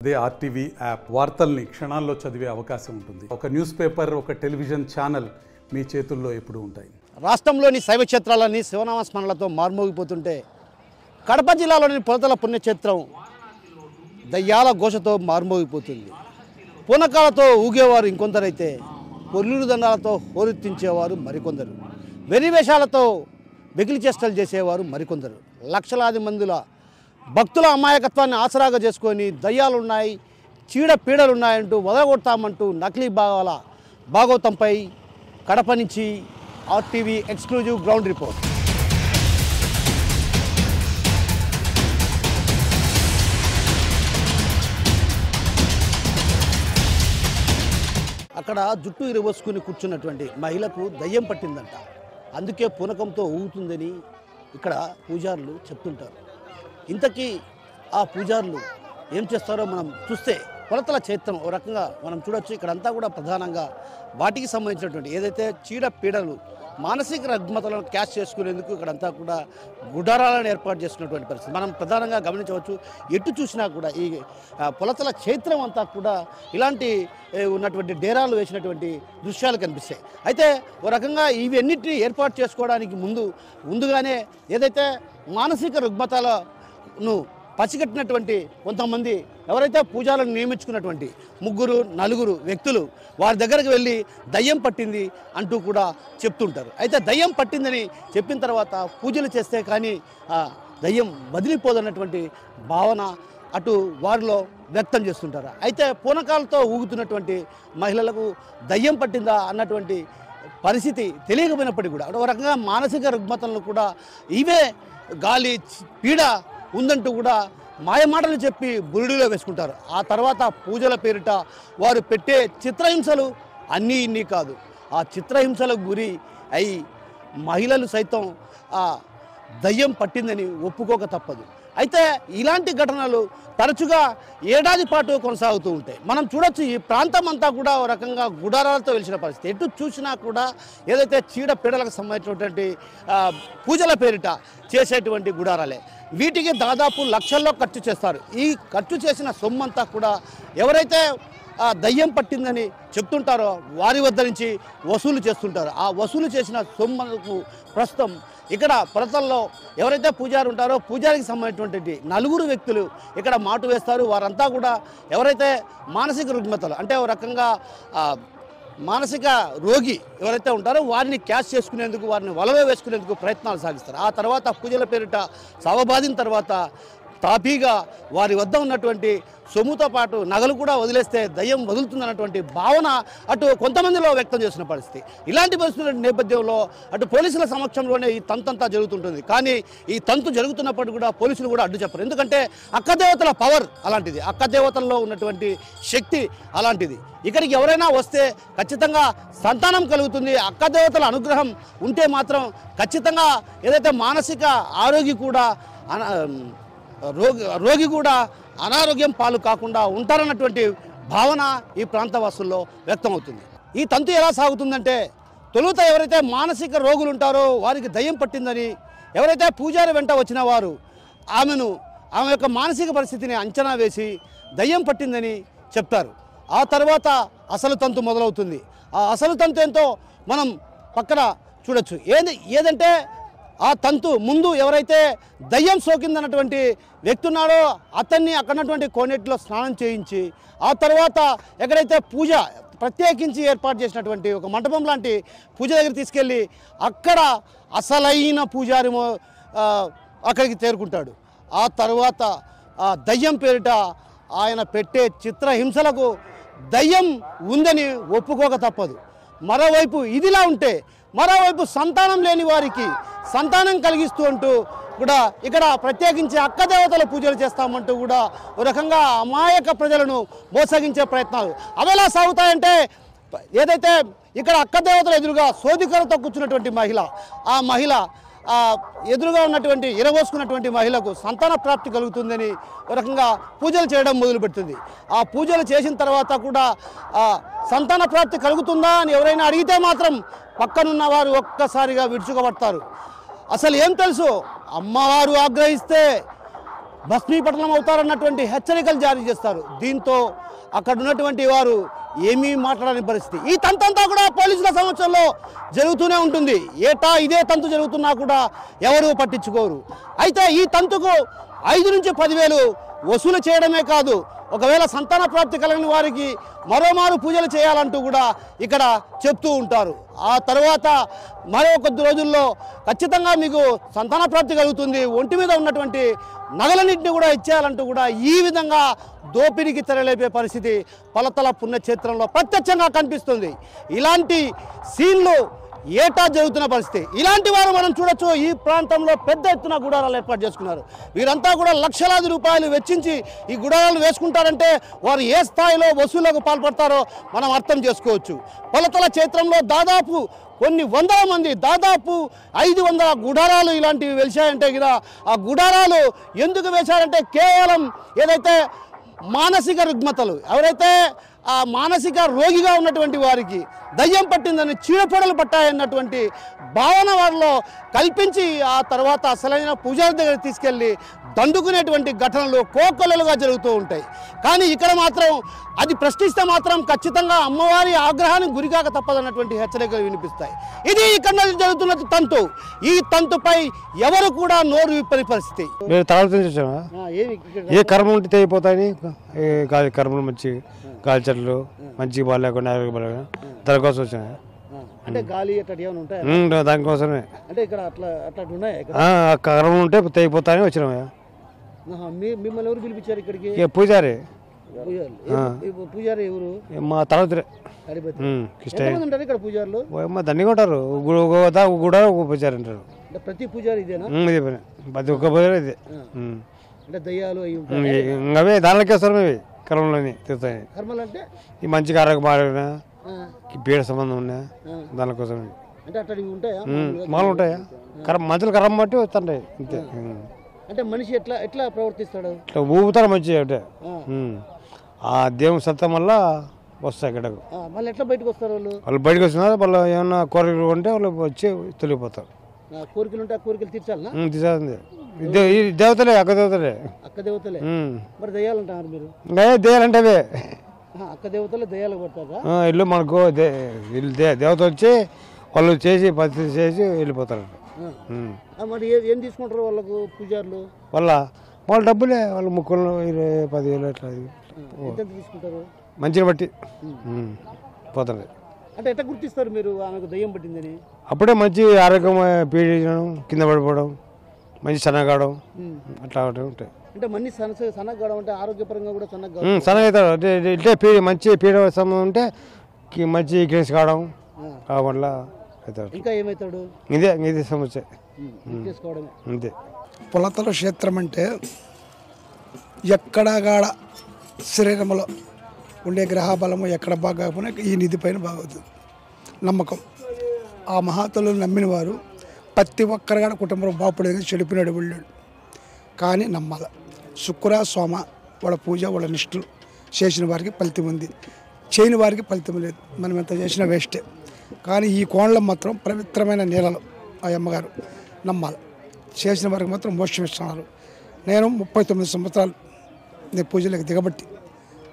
అదే RTV app వార్తల్ని క్షణాల్లో చదివే అవకాశం ఉంటుంది. ఒక న్యూస్ పేపర్, ఒక టెలివిజన్ ఛానల్ మీ చేతుల్లో ఎప్పుడూ ఉంటాయి. రాష్ట్రంలోని శైవ క్షేత్రాలన్నీ శివనామ స్మరణలతో మార్మోగిపోతుంటే కడప జిల్లాలోని పొలతల పుణ్యక్షేత్రం దయ్యాల ఘోషతో మార్మోగిపోతుంది. పూనకాలతో ఊగేవారు ఇంకొందరైతే పొర్లుడు దండాలతో హోరెత్తించేవారు మరికొందరు, వెర్రివేషాలతో వెకిలి చేష్టలు చేసేవారు మరికొందరు. లక్షలాది మందుల భక్తుల అమాయకత్వాన్ని ఆసరాగా చేసుకొని దయ్యాలున్నాయి, చీడ పీడలున్నాయంటూ వదలగొడతామంటూ నకిలీ భాగవతంపై కడప నుంచి ఆర్టీవీ ఎక్స్క్లూజివ్ గ్రౌండ్ రిపోర్ట్. అక్కడ జుట్టు ఇరవోసుకుని కూర్చున్నటువంటి మహిళకు దయ్యం పట్టిందంట. అందుకే పూనకంతో ఊగుతుందని ఇక్కడ పూజారులు చెప్తుంటారు. ఇంతకీ ఆ పూజారులు ఏం చేస్తారో మనం చూస్తే కొలతల క్షేత్రం ఓ రకంగా మనం చూడొచ్చు. ఇక్కడంతా కూడా ప్రధానంగా వాటికి సంబంధించినటువంటి ఏదైతే చీడ పీడలు మానసిక రుగ్మతలను క్యాష్ చేసుకునేందుకు ఇక్కడంతా కూడా గుడారాలను ఏర్పాటు చేసుకున్నటువంటి పరిస్థితి మనం ప్రధానంగా గమనించవచ్చు. ఎటు చూసినా కూడా ఈ పొలతల క్షేత్రం అంతా కూడా ఇలాంటి ఉన్నటువంటి డేరాలు వేసినటువంటి దృశ్యాలు కనిపిస్తాయి. అయితే ఓ రకంగా ఇవన్నిటిని ఏర్పాటు చేసుకోవడానికి ముందుగానే ఏదైతే మానసిక రుగ్మతలను పసిగట్టినటువంటి కొంతమంది ఎవరైతే పూజాలను నియమించుకున్నటువంటి 3-4 వ్యక్తులు వారి దగ్గరికి వెళ్ళి దయ్యం పట్టింది అంటూ కూడా చెప్తుంటారు. అయితే దయ్యం పట్టిందని చెప్పిన తర్వాత పూజలు చేస్తే కానీ దయ్యం వదిలిపోదన్నటువంటి భావన అటు వారిలో వ్యక్తం చేస్తుంటారు. అయితే పూనకాలతో ఊగుతున్నటువంటి మహిళలకు దయ్యం పట్టిందా అన్నటువంటి పరిస్థితి తెలియకపోయినప్పటికీ కూడా ఒక రకంగా మానసిక రుగ్మతలను కూడా ఇవే గాలి పీడ ఉందంటూ కూడా మాయమాటలు చెప్పి బురుడిలో వేసుకుంటారు. ఆ తర్వాత పూజల పేరిట వారు పెట్టే చిత్రహింసలు అన్నీ ఇన్ని కాదు. ఆ చిత్రహింసలకు గురి అయి మహిళలు సైతం ఆ దయ్యం పట్టిందని ఒప్పుకోక తప్పదు. అయితే ఇలాంటి ఘటనలు తరచుగా ఏడాది పాటు కొనసాగుతూ ఉంటాయి. మనం చూడొచ్చు ఈ ప్రాంతం అంతా కూడా ఒక రకంగా గుడారాలతో వెలిసిన పరిస్థితి. ఎటు చూసినా కూడా ఏదైతే చీడ పీడలకు సంబంధించినటువంటి పూజల పేరిట చేసేటువంటి గుడారాలే. వీటికి దాదాపు లక్షల్లో ఖర్చు చేస్తారు. ఈ ఖర్చు చేసిన సొమ్మంతా కూడా ఎవరైతే దయ్యం పట్టిందని చెప్తుంటారో వారి వద్ద నుంచి వసూలు చేస్తుంటారు. ఆ వసూలు చేసిన సొమ్ముకు ప్రస్తుతం ఇక్కడ పొలతల్లో ఎవరైతే పూజారి ఉంటారో పూజారికి సంబంధించినటువంటి 4 వ్యక్తులు ఇక్కడ మాటు వేస్తారు. వారంతా కూడా ఎవరైతే మానసిక రుగ్మతలు అంటే ఒక రకంగా మానసిక రోగి ఎవరైతే ఉంటారో వారిని క్యాష్ చేసుకునేందుకు, వారిని వలవే వేసుకునేందుకు ప్రయత్నాలు సాగిస్తారు. ఆ తర్వాత పూజల పేరిట సావబాదిన తర్వాత తాపీగా వారి వద్ద ఉన్నటువంటి సొమ్ముతో పాటు నగలు కూడా వదిలేస్తే దయ్యం వదులుతుందన్నటువంటి భావన అటు కొంతమందిలో వ్యక్తం చేసిన పరిస్థితి. ఇలాంటి పరిస్థితుల నేపథ్యంలో అటు పోలీసుల సమక్షంలోనే ఈ తంతంతా జరుగుతుంటుంది. కానీ ఈ తంతు జరుగుతున్నప్పుడు కూడా పోలీసులు కూడా అడ్డు చెప్పరు. ఎందుకంటే అక్కదేవతల పవర్ అలాంటిది, అక్కదేవతల్లో ఉన్నటువంటి శక్తి అలాంటిది. ఇక్కడికి ఎవరైనా వస్తే ఖచ్చితంగా సంతానం కలుగుతుంది. అక్కదేవతల అనుగ్రహం ఉంటే మాత్రం ఖచ్చితంగా ఏదైతే మానసిక ఆరోగ్యం కూడా రోగి కూడా అనారోగ్యం పాలు కాకుండా ఉంటారన్నటువంటి భావన ఈ ప్రాంతవాసుల్లో వ్యక్తమవుతుంది. ఈ తంతు ఎలా సాగుతుందంటే తొలుత ఎవరైతే మానసిక రోగులు ఉంటారో వారికి దయ్యం పట్టిందని ఎవరైతే పూజారి వెంట వచ్చిన వారు ఆమె యొక్క మానసిక పరిస్థితిని అంచనా వేసి దయ్యం పట్టిందని చెప్తారు. ఆ తర్వాత అసలు తంతు మొదలవుతుంది. ఆ అసలు తంతు ఏంటో మనం పక్కన చూడొచ్చు. ఏదంటే ఆ తంతు ముందు ఎవరైతే దయ్యం సోకిందన్నటువంటి వ్యక్తి ఉన్నాడో అతన్ని అక్కడటువంటి కోనేటిలో స్నానం చేయించి ఆ తర్వాత ఎక్కడైతే పూజ ప్రత్యేకించి ఏర్పాటు చేసినటువంటి ఒక మంటపం లాంటి పూజ దగ్గర తీసుకెళ్ళి అక్కడ అసలైన పూజారి అక్కడికి చేరుకుంటాడు. ఆ తర్వాత ఆ దయ్యం పేరిట ఆయన పెట్టే చిత్రహింసలకు దయ్యం ఉందని ఒప్పుకోక తప్పదు. మరోవైపు ఇదిలా ఉంటే మరోవైపు సంతానం లేని వారికి సంతానం కలిగిస్తూ అంటూ కూడా ఇక్కడ ప్రత్యేకించి అక్కదేవతల పూజలు చేస్తామంటూ కూడా ఒక రకంగా అమాయక ప్రజలను మోసగించే ప్రయత్నాలు అవి ఎలా సాగుతాయంటే ఏదైతే ఇక్కడ అక్కదేవతల ఎదురుగా సోదికరతో కూర్చున్నటువంటి మహిళ, ఆ మహిళ ఎదురుగా ఉన్నటువంటి ఇరవోసుకున్నటువంటి మహిళకు సంతాన ప్రాప్తి కలుగుతుందని ఒక రకంగా పూజలు చేయడం మొదలుపెడుతుంది. ఆ పూజలు చేసిన తర్వాత కూడా సంతాన ప్రాప్తి కలుగుతుందా అని ఎవరైనా అడిగితే మాత్రం పక్కనున్న వారు ఒక్కసారిగా విడుచుకోబడతారు. అసలు ఏం తెలుసు, అమ్మవారు ఆగ్రహిస్తే భస్మీపట్నం అవుతారన్నటువంటి హెచ్చరికలు జారీ చేస్తారు. దీంతో అక్కడ ఉన్నటువంటి వారు ఏమీ మాట్లాడని పరిస్థితి. ఈ తంతంతా కూడా పోలీసుల సమక్షంలో జరుగుతూనే ఉంటుంది. ఏటా ఇదే తంతు జరుగుతున్నా కూడా ఎవరు పట్టించుకోరు. అయితే ఈ తంతుకు 5 నుంచి 10,000 వసూలు చేయడమే కాదు, ఒకవేళ సంతాన ప్రాప్తి కలిగిన వారికి మరోమారు పూజలు చేయాలంటూ కూడా ఇక్కడ చెప్తూ ఉంటారు. ఆ తర్వాత మరో కొద్ది రోజుల్లో ఖచ్చితంగా మీకు సంతాన ప్రాప్తి కలుగుతుంది, ఒంటి మీద ఉన్నటువంటి నగలన్నింటినీ కూడా ఇచ్చేయాలంటూ కూడా ఈ విధంగా దోపిడీకి తెరలేపే పరిస్థితి పొలతల పుణ్యక్షేత్రంలో ప్రత్యక్షంగా కనిపిస్తుంది. ఇలాంటి సీన్లు ఏటా జరుగుతున్న పరిస్థితి. ఇలాంటి వారు మనం చూడొచ్చు. ఈ ప్రాంతంలో పెద్ద ఎత్తున గుడారాలు ఏర్పాటు చేసుకున్నారు. వీరంతా కూడా లక్షలాది రూపాయలు వెచ్చించి ఈ గుడారాలు వేసుకుంటారంటే వారు ఏ స్థాయిలో వసూళ్లకు పాల్పడతారో మనం అర్థం చేసుకోవచ్చు. పొలతల క్షేత్రంలో దాదాపు కొన్ని వందల మంది, దాదాపు 500 గుడారాలు ఇలాంటివి వెలిశాయంటే కదా, ఆ గుడారాలు ఎందుకు వేశారంటే కేవలం ఏదైతే మానసిక రుగ్మతలు, ఎవరైతే ఆ మానసిక రోగిగా ఉన్నటువంటి వారికి దయ్యం పట్టిందని, చీడపొడలు పట్టాయన్నటువంటి భావన వారిలో కల్పించి ఆ తర్వాత అసలైన పూజారి దగ్గర తీసుకెళ్ళి దండుకునేటువంటి ఘటనలు కోకొల్లలుగా జరుగుతూ ఉంటాయి. కానీ ఇక్కడ మాత్రం అది ప్రశ్నిస్తే మాత్రం ఖచ్చితంగా అమ్మవారి ఆగ్రహానికి గురికాక తప్పదన్నటువంటి హెచ్చరికలు వినిపిస్తాయి. ఇది ఇక్కడ జరుగుతున్న తంతు. ఈ తంతుపై ఎవరు కూడా నోరు విప్పని పరిస్థితి. ఏ కర్మ ఉంటే తెగిపోతాయని, కర్మలు మంచి గాలి చెట్లు మంచి బాగా లేకుండా దానికోసం వచ్చినాయి. అంటే గాలి ఏమైనా ఉంటాయి దానికోసమే. అంటే ఇక్కడ అట్లా ఉన్నాయి కర్మ ఉంటే తెగిపోతాయని వచ్చినామయ్యా. మిమ్మల్ని ఎవరు పిలిపించారు ఇక్కడికి? పూజారి. పూజారి ఎవరు? మా తర్వాత ఉంటారు ఇక్కడ పూజారులు? దండిగా ఉంటారు. కూడా ఒక పూజారి ఉంటారు. ప్రతి పూజారి ఇదేనా? ఇదే పని, ప్రతి ఒక్క పూజారి ఇదే. అంటే దయ్యాలు అవే దానికే వస్తారు, అవి కర్మలోని తిరుగుతాయి. కర్మలు అంటే ఈ మంచిగా ఆరోగ్యం బాగా పీడ సంబంధం ఉన్నా దానికోసం. అంటే అట్లా ఉంటాయా? మాలు ఉంటాయా? మంచులు కర్మ బట్టి వస్తుంటాయి అంతే. అంటే మనిషి ఎట్లా ఎట్లా ప్రవర్తిస్తాడు? ఇట్లా ఊపుతారు మంచిగా అంటే ఆ దేవుని సత్యం వల్ల వస్తాయి ఇక్కడకు. మళ్ళీ ఎట్లా బయటకు వస్తారు వాళ్ళు? వాళ్ళు బయటకు వస్తున్నారు, వాళ్ళు ఏమన్నా కోరికలు ఉంటే వాళ్ళు వచ్చి తొలిగిపోతారు. కోరికలు ఉంటే ఆ కోరికలు తీర్చాలి. తీర్చాలి. దేవతలే, అక్క దేవతలే. అక్క దేవతలే. మరి దయ్యాలు అంటారు మీరు? దయ్యాలంటే అవే అక్క దేవతలే దయ్యాలు పడతారా? ఇల్లు మనకు దేవత వచ్చి వాళ్ళు చేసి పరిస్థితి చేసి వెళ్ళిపోతారు. మరి ఏం తీసుకుంటారు వాళ్ళకు పూజారులు? వాళ్ళ డబ్బులే, వాళ్ళ ముక్కలు 20,000 అట్లా తీసుకుంటారు. మంచిని బట్టి పోతుంది. అంటే ఎట్లా గుర్తిస్తారు మీరు ఆమెకు దయ్యం పట్టిందని? అప్పుడే మంచి ఆరోగ్యం పీడించడం, కింద పడిపోవడం, మంచి సన్నగాడం అట్లా ఉంటాయి. అంటే మళ్ళీ సన్నగాడం అంటే ఆరోగ్యపరంగా కూడా సన్నగవుతాడు. అంటే మంచి పీడ సంబంధం ఉంటే మంచి క్లీన్స్ కావడం వల్ల అవుతాడు. ఇంకా ఏమవుతాడు? ఇదే సమస్య అంతే. పొలతల క్షేత్రం అంటే ఎక్కడగాడ శరీరంలో ఉండే గ్రహ బలము ఎక్కడ బాగా కాకపోయినా ఈ నిధి పైన బాగవుతుంది నమ్మకం. ఆ మహాతలు నమ్మిన వారు ప్రతి ఒక్కరిగా కుటుంబం బాగుపడేది, చెడిపినాడు వెళ్ళాడు. కానీ నమ్మాల శుక్ర సోమ వాళ్ళ పూజ వాళ్ళ నిష్ఠలు చేసిన వారికి ఫలితం ఉంది, చేయని వారికి ఫలితం లేదు. మనం ఎంత చేసినా వేస్టే. కానీ ఈ కోణంలో మాత్రం పవిత్రమైన నీళ్ళలో ఆ అమ్మగారు నమ్మాలి. చేసిన వారికి మాత్రం మోక్షం ఇస్తున్నారు. నేను 39 సంవత్సరాలు నేను పూజలకు దిగబట్టి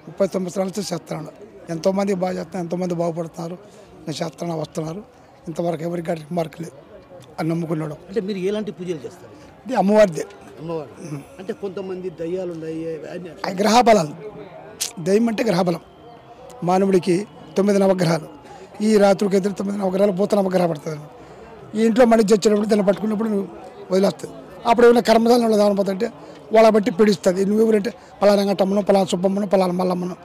39 సంవత్సరాలతో చేస్తున్నాను. ఎంతోమంది బాగా చేస్తున్నాను, ఎంతోమంది బాగుపడుతున్నారు. నేను చేస్తున్నా వస్తున్నారు. ఇంతవరకు ఎవరికి గడికి మార్కు లేదు అని నమ్ముకున్నాడు. అంటే మీరు ఎలాంటి పూజలు చేస్తారు? ఇది అమ్మవారిదే. అమ్మవారు అంటే కొంతమంది దయ్యాలు ఉన్నాయి, గ్రహబలాలు. దయ్యం అంటే గ్రహబలం. మానవుడికి 9 నవగ్రహాలు. ఈ రాత్రికి ఎదురు 9 నవగ్రహాలు భూత నవగ్రహం పడుతుంది. ఈ ఇంట్లో మనిషి వచ్చేటప్పుడు దాన్ని పట్టుకున్నప్పుడు నువ్వు వదిలేస్తుంది. అప్పుడు ఏమైనా కర్మదాలను దానిపోతుంటే వాళ్ళ బట్టి పీడిస్తుంది. నువ్వు ఎవరంటే పలానా గట్టమ్మను, పలానా సుబ్బమ్మను, పలానా మల్లమ్మను,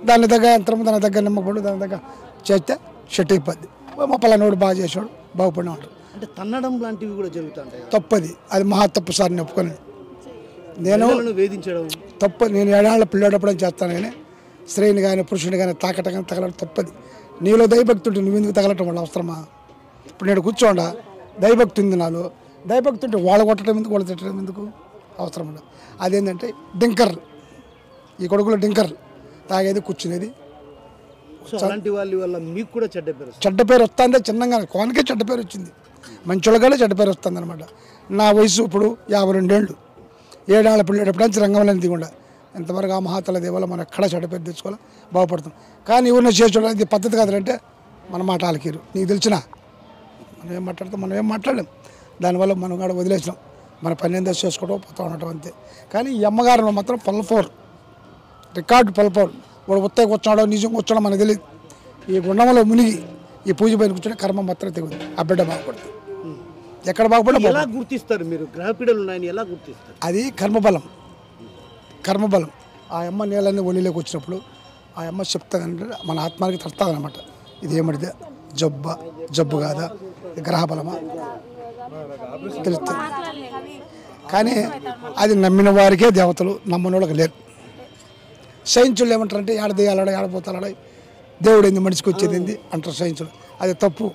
దాని దగ్గర యంత్రము, దాని దగ్గర నిమ్మపడు, దాని దగ్గర చేస్తే షెట్ అయిపోద్ది. మా పలానోడు బాగా చేసాడు, బాగుపడిన ఉంటాడు. అంటే తన్నడం లాంటివి కూడా జరుగుతుంటాయి. తప్పది, అది మహా తప్పు సార్. నేను ఒప్పుకొని నేను వేధించడం తప్పు. నేను 7 ఏళ్ళ పిల్లాడప్పుడు చేస్తాను. కానీ స్త్రీని కానీ పురుషుని కానీ తాకటం కానీ తగలడం తప్పది. నీలో దైవభక్తి ఉంటే నువ్వు ఎందుకు తగలటం వల్ల అవసరమా? ఇప్పుడు నేను కూర్చోండా దైవభక్తి ఉంది నాలో. దైవభక్తి ఉంటే వాళ్ళు కొట్టడం ఎందుకు, వాళ్ళు తిట్టడం ఎందుకు? అవసరం ఉండదు. అదేంటంటే డింకర్లు, ఈ కొడుకులో డింకర్లు తాగేది కూర్చునేది. అలాంటి వాళ్ళ వల్ల మీకు కూడా చెడ్డ పేరు వస్తుందే. చిన్నగా కోనకే చెడ్డ పేరు వచ్చింది, మంచోళ్ళగానే చెడ్డ పేరు వస్తుంది అనమాట. నా వయసు ఇప్పుడు 52 ఏళ్ళు. ఏడాళ్ళ పిల్లడప్పుడు నుంచి రంగంలో దిగుండా ఎంతవరకు ఆ మహాతల దేవాలో మనం ఎక్కడ చెడ్డ పేరు తెచ్చుకోవాలి బాగుపడతాం. కానీ ఎవరిని చేసేవాళ్ళు ఇది పద్ధతి కాదంటే మన మాట ఆలకీరు. నీకు తెలిసినా మనం ఏం మాట్లాడతాం, మనం ఏం మాట్లాడలేం. దానివల్ల మనం కూడా వదిలేసినాం, మన పని ఏందో చేసుకోవడం పోతూ ఉండటం అంతే. కానీ ఈ అమ్మగారిలో మాత్రం పల్లఫోర్ రికార్డు పల్లఫోర్. వాడు ఉత్తగా వచ్చాడో నిజంగా వచ్చాడో మనకు తెలియదు. ఈ గుండంలో మునిగి ఈ పూజ పైన కూర్చొని కర్మ మాత్రం తెగుతుంది. ఆ బిడ్డ బాగుపడుతుంది. ఎక్కడ బాగుపడ ఎలా గుర్తిస్తారు మీరు గ్రహపీడలు ఉన్నాయని ఎలా గుర్తిస్తారు? అది కర్మబలం. ఆ అమ్మ నీళ్ళన్నీ ఒలిలోకి వచ్చినప్పుడు ఆ అమ్మ చెప్తాదంటే మన ఆత్మానికి తడతాదనమాట. ఇది ఏమిటిదే జబ్బు కాదా, గ్రహబలమా తెలుస్తుంది. కానీ అది నమ్మిన వారికే దేవతలు, నమ్మని వాళ్ళకి లేరు. సైన్సులు ఏమంటారంటే ఏడదేయాలడ ఏడపోతాలడ దేవుడు ఏంది మనిషికి వచ్చేది ఏంది అంటారు సైన్సులు. అది తప్పు.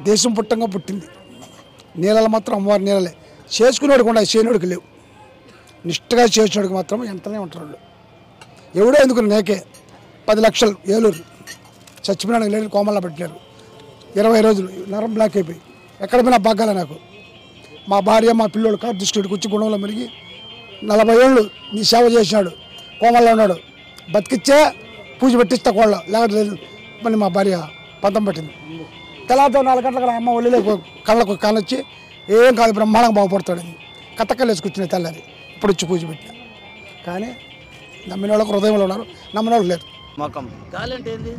దేశం పుట్టంగా పుట్టింది. నీళ్ళలో మాత్రం అమ్మవారి నీళ్ళలే. చేసుకునేవాడికి ఉండాలి, చేయనోడికి లేవు. నిష్ఠగా చేసినోడికి మాత్రం వెంటనే ఉంటారు వాళ్ళు. ఎవడో ఎందుకు నేకే 10 లక్షలు ఏలూరు చచ్చిపోయినాడు, లేని కోమల్లో పెట్టలేరు. 20 రోజులు నరం బ్లాక్ అయిపోయి ఎక్కడ పోయినా బాగాలే నాకు. మా భార్య మా పిల్లోడు కార్ దృష్టికి వచ్చి గుణంలో మెరిగి 40 ఏళ్ళు నీ సేవ చేసినాడు, కోమల్లో ఉన్నాడు. బతికిచ్చే పూజ పెట్టిస్తా కోళ్ళ లేకపోతే మళ్ళీ మా భార్య పంతం పట్టింది. తెల్లారితో 4 గంటలకు అమ్మ ఒళ్ళిలో కళ్ళకు కానొచ్చి ఏం కాదు బ్రహ్మాండంగా బాగుపడతాడు. కథకళ్ళు వేసుకొచ్చినాయి తెల్లారి. ఇప్పుడు వచ్చి పూజ పెట్టిన. కానీ నమ్మిన వాళ్ళకు హృదయంలో ఉన్నారు, నమ్మిన వాళ్ళు లేరు. మకం గాలి అంటే ఏంది?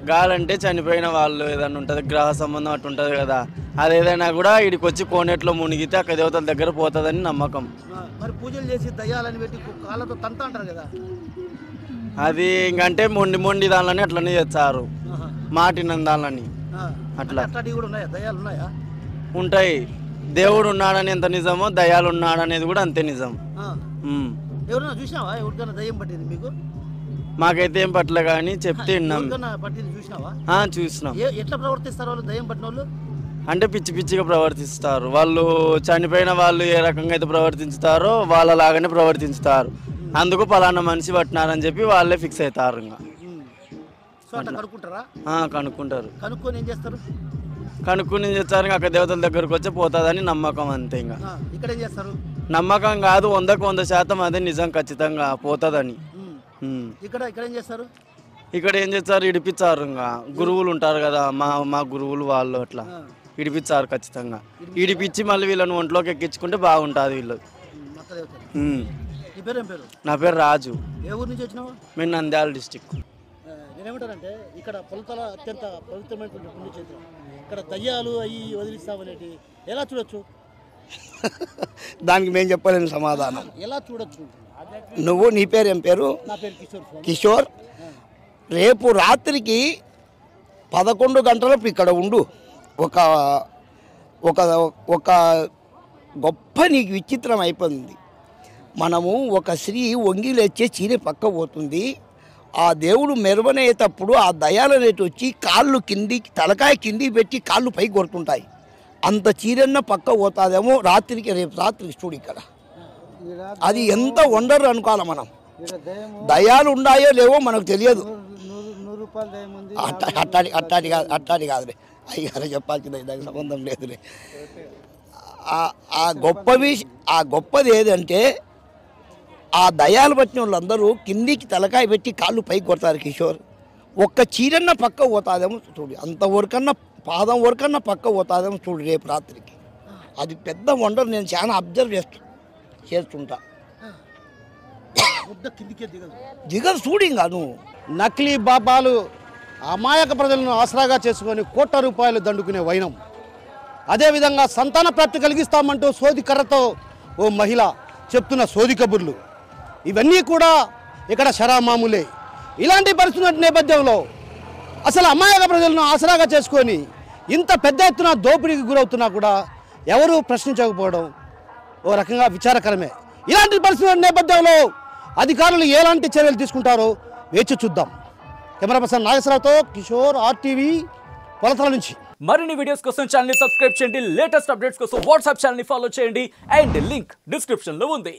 గాలి అంటే చనిపోయిన వాళ్ళు ఏదైనా ఉంటుంది, గ్రహ సంబంధం అటు ఉంటుంది కదా. అది ఏదైనా కూడా ఇడికి వచ్చి కోనేట్లో మునిగితే అక్క దేవతల దగ్గర పోతుందని నమ్మకం. మరి పూజలు చేసి దయ్యాలని పెట్టి కాళ్ళతో తంత అంటారు కదా. అది ఇంకంటే మొండి దానిలోనే అట్లనే చేస్తారు, మాటిన దానిలని అట్లా. అట్లాంటివి కూడా ఉన్నాయా? దయ్యాలు ఉన్నాయా? ఉంటాయి. దేవుడు ఉన్నాడని ఎంత నిజమో దయ్యాలు ఉన్నాడనేది కూడా అంతే నిజం. ఎవరైనా చూసినావా? ఎవరికైనా దయ్యం పట్టింది మీకు? మాకైతే ఏం పట్టలే కానీ చెప్తే విన్నాం. పట్టింది చూసినావా? చూసినాం. ఎట్లా ప్రవర్తిస్తారు వాళ్ళు దయ్యం పట్టిన వాళ్ళు? అంటే పిచ్చిగా ప్రవర్తిస్తారు వాళ్ళు. చనిపోయిన వాళ్ళు ఏ రకంగా అయితే ప్రవర్తించుతారో వాళ్ళలాగానే ప్రవర్తించుతారు. అందుకు పలానా మనిషి పట్టినారని చెప్పి వాళ్ళే ఫిక్స్ అవుతారు. ఇంకా కనుక్కుంటారా? కనుక్కుంటారు. కనుక్కొని ఏం చేస్తారు? కనుక్కుని ఏం చేస్తారు, ఇంకా అక్కడ దేవతల దగ్గరకు వచ్చి పోతుందని నమ్మకం అంతే. ఇంకా ఇక్కడ ఏం చేస్తారు? నమ్మకం కాదు, 100% అదే నిజం, ఖచ్చితంగా పోతుందని. ఇక్కడ ఏం చేస్తారు? ఇక్కడ ఏం చేస్తారు, ఇడిపించారు. ఇంకా గురువులు ఉంటారు కదా, మా గురువులు వాళ్ళు అట్లా ఇడిపించారు ఖచ్చితంగా. ఇడిపించి మళ్ళీ వీళ్ళని ఒంట్లోకి ఎక్కించుకుంటే బాగుంటుంది వీళ్ళు. నా పేరు రాజు. ఏ ఊరు నుంచి వచ్చినావు? మేము నంద్యాల డిస్టిక్. నేనేమంటానంటే ఇక్కడ పొలతల అత్యంత పవిత్రమైనటువంటి పుణ్యక్షేత్రం. ఇక్కడ దయ్యాలు అవి వదిలిస్తామనేటి ఎలా చూడొచ్చు? దానికి మేము చెప్పలేని సమాధానం. ఎలా చూడొచ్చు? నువ్వు నీ పేరు ఏం పేరు? నా పేరు కిషోర్. రేపు రాత్రికి 11 గంటలకు ఇక్కడ ఉండు. ఒక ఒక ఒక గొప్ప నీకు విచిత్రం అయిపోయింది. మనము ఒక స్త్రీ వంగి లేచే చీర పక్క పోతుంది. ఆ దేవుడు మెరవనేటప్పుడు ఆ దయాలనేటి వచ్చి కాళ్ళు కిందికి, తలకాయ కిందికి పెట్టి కాళ్ళు పైకి కొడుతుంటాయి. అంత చీరన్న పక్క పోతుందేమో రేపు రాత్రికి చూడు ఇక్కడ. అది ఎంత వండర్ అనుకోవాలి మనం. దయాలు ఉన్నాయో లేవో మనకు తెలియదు. అట్టాడి కాదులే, అయ్యారు చెప్పాల్సింది, దానికి సంబంధం లేదులే. ఆ గొప్పది ఏదంటే ఆ దయాలు పట్టిన వాళ్ళందరూ కిందికి తలకాయ పెట్టి కాళ్ళు పైకి కొడతారు. కిషోర్, ఒక్క చీరన్న పక్క పోతాదేమో చూడు, అంతవరకన్నా పాదం వరకన్నా పక్క పోతాదేమో చూడు రేపు రాత్రికి. అది పెద్ద వండర్. నేను చాలా అబ్జర్వ్ చేస్తుంటా. దిగదు చూడు. ఇంకా నువ్వు నకిలీ బాబాలు అమాయక ప్రజలను ఆసరాగా చేసుకొని కోట్ల రూపాయలు దండుకునే వైనం. అదేవిధంగా సంతాన ప్రాప్తి కలిగిస్తామంటూ సోది కర్రతో ఓ మహిళ చెప్తున్న సోది కబుర్లు, ఇవన్నీ కూడా ఇక్కడ శరామామూలే. ఇలాంటి పరిస్థితుల నేపథ్యంలో అసలు అమాయక ప్రజలను ఆసరాగా చేసుకొని ఇంత పెద్ద ఎత్తున దోపిడీకి గురవుతున్నా కూడా ఎవరూ ప్రశ్నించకపోవడం ఓ రకంగా విచారకరమే. ఇలాంటి పరిస్థితుల నేపథ్యంలో అధికారులు ఎలాంటి చర్యలు తీసుకుంటారో వేచి చూద్దాం. కెమెరా పర్సన్ నాగేశ్వరరావుతో కిషోర్, RTV, పొలతల నుంచి. మరిన్ని వీడియోస్ కోసం ఛానల్ ని సబ్స్క్రైబ్ చేయండి. లేటెస్ట్ అప్డేట్స్ కోసం వాట్సాప్ ఛానల్ ని ఫాలో చేయండి. అండ్ లింక్ డిస్క్రిప్షన్ లో ఉంది.